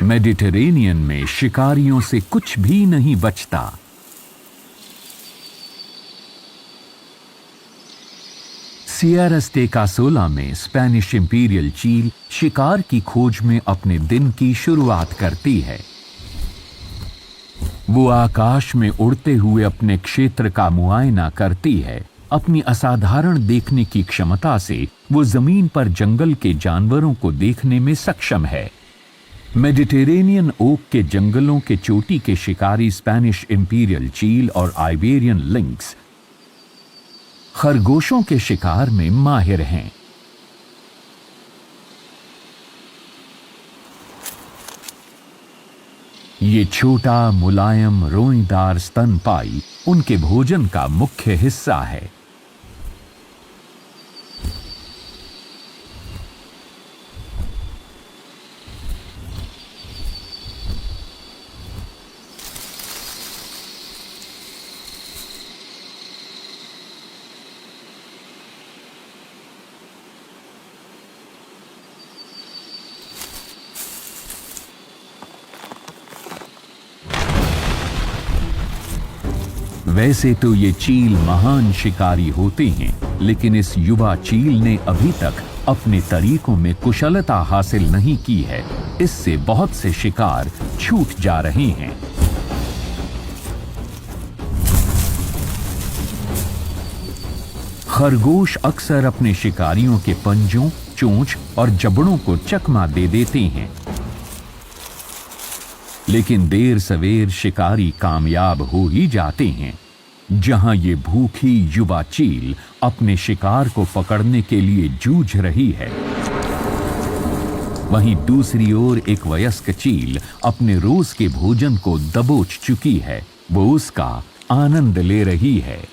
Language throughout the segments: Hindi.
मेडिटेरेनियन में शिकारियों से कुछ भी नहीं बचता। सियरा दे कासोला में स्पेनिश इंपीरियल चील शिकार की खोज में अपने दिन की शुरुआत करती है। वो आकाश में उड़ते हुए अपने क्षेत्र का मुआयना करती है। अपनी असाधारण देखने की क्षमता से वो जमीन पर जंगल के जानवरों को देखने में सक्षम है। मेडिटेरेनियन ओक के जंगलों के चोटी के शिकारी स्पेनिश इंपीरियल चील और आइबेरियन लिंक्स खरगोशों के शिकार में माहिर हैं। ये छोटा मुलायम रोईदार स्तनपाई उनके भोजन का मुख्य हिस्सा है। वैसे तो ये चील महान शिकारी होते हैं, लेकिन इस युवा चील ने अभी तक अपने तरीकों में कुशलता हासिल नहीं की है। इससे बहुत से शिकार छूट जा रहे हैं। खरगोश अक्सर अपने शिकारियों के पंजों, चोंच और जबड़ों को चकमा दे देते हैं, लेकिन देर सवेर शिकारी कामयाब हो ही जाते हैं। जहां ये भूखी युवा चील अपने शिकार को पकड़ने के लिए जूझ रही है, वहीं दूसरी ओर एक वयस्क चील अपने रोज के भोजन को दबोच चुकी है। वो उसका आनंद ले रही है।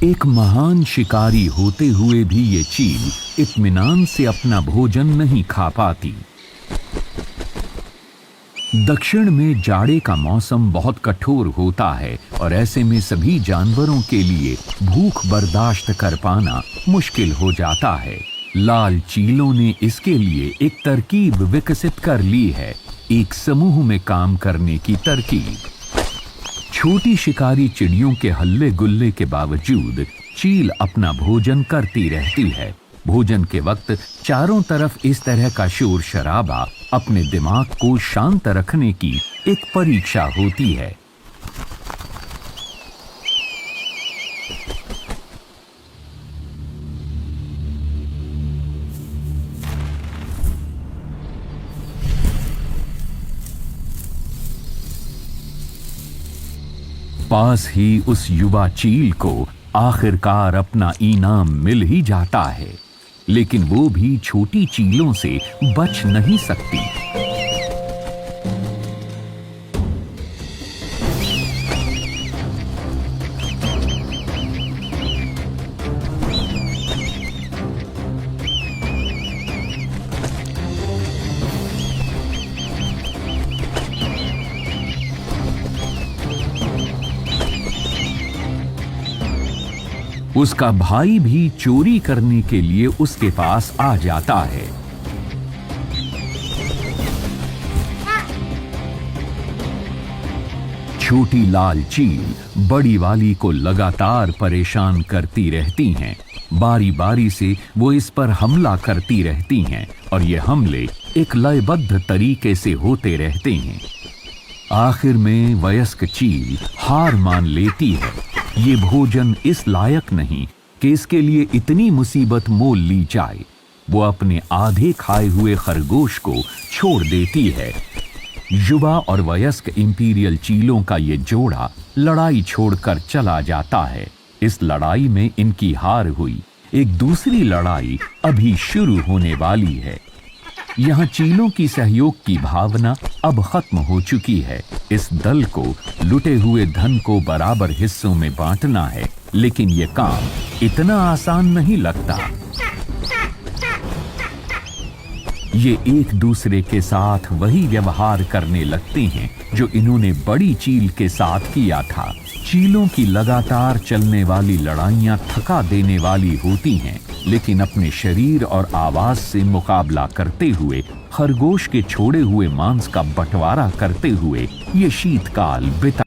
एक महान शिकारी होते हुए भी ये चील इत्मीनान से अपना भोजन नहीं खा पाती। दक्षिण में जाड़े का मौसम बहुत कठोर होता है और ऐसे में सभी जानवरों के लिए भूख बर्दाश्त कर पाना मुश्किल हो जाता है। लाल चीलों ने इसके लिए एक तरकीब विकसित कर ली है, एक समूह में काम करने की तरकीब। छोटी शिकारी चिड़ियों के हल्ले गुल्ले के बावजूद चील अपना भोजन करती रहती है। भोजन के वक्त चारों तरफ इस तरह का शोर शराबा अपने दिमाग को शांत रखने की एक परीक्षा होती है। पास ही उस युवा चील को आखिरकार अपना इनाम मिल ही जाता है, लेकिन वो भी छोटी चीलों से बच नहीं सकती। उसका भाई भी चोरी करने के लिए उसके पास आ जाता है। छोटी लाल चील बड़ी वाली को लगातार परेशान करती रहती हैं। बारी बारी से वो इस पर हमला करती रहती हैं और ये हमले एक लयबद्ध तरीके से होते रहते हैं। आखिर में वयस्क चील हार मान लेती है। ये भोजन इस लायक नहीं कि इसके लिए इतनी मुसीबत मोल ली जाए। वो अपने आधे खाए हुए खरगोश को छोड़ देती है। युवा और वयस्क इंपीरियल चीलों का ये जोड़ा लड़ाई छोड़कर चला जाता है। इस लड़ाई में इनकी हार हुई। एक दूसरी लड़ाई अभी शुरू होने वाली है। यहाँ चीलों की सहयोग की भावना अब खत्म हो चुकी है। इस दल को लुटे हुए धन को बराबर हिस्सों में बांटना है, लेकिन ये काम इतना आसान नहीं लगता। ये एक दूसरे के साथ वही व्यवहार करने लगते हैं जो इन्होंने बड़ी चील के साथ किया था। चीलों की लगातार चलने वाली लड़ाइयां थका देने वाली होती हैं, लेकिन अपने शरीर और आवाज से मुकाबला करते हुए, खरगोश के छोड़े हुए मांस का बंटवारा करते हुए ये शीतकाल बिता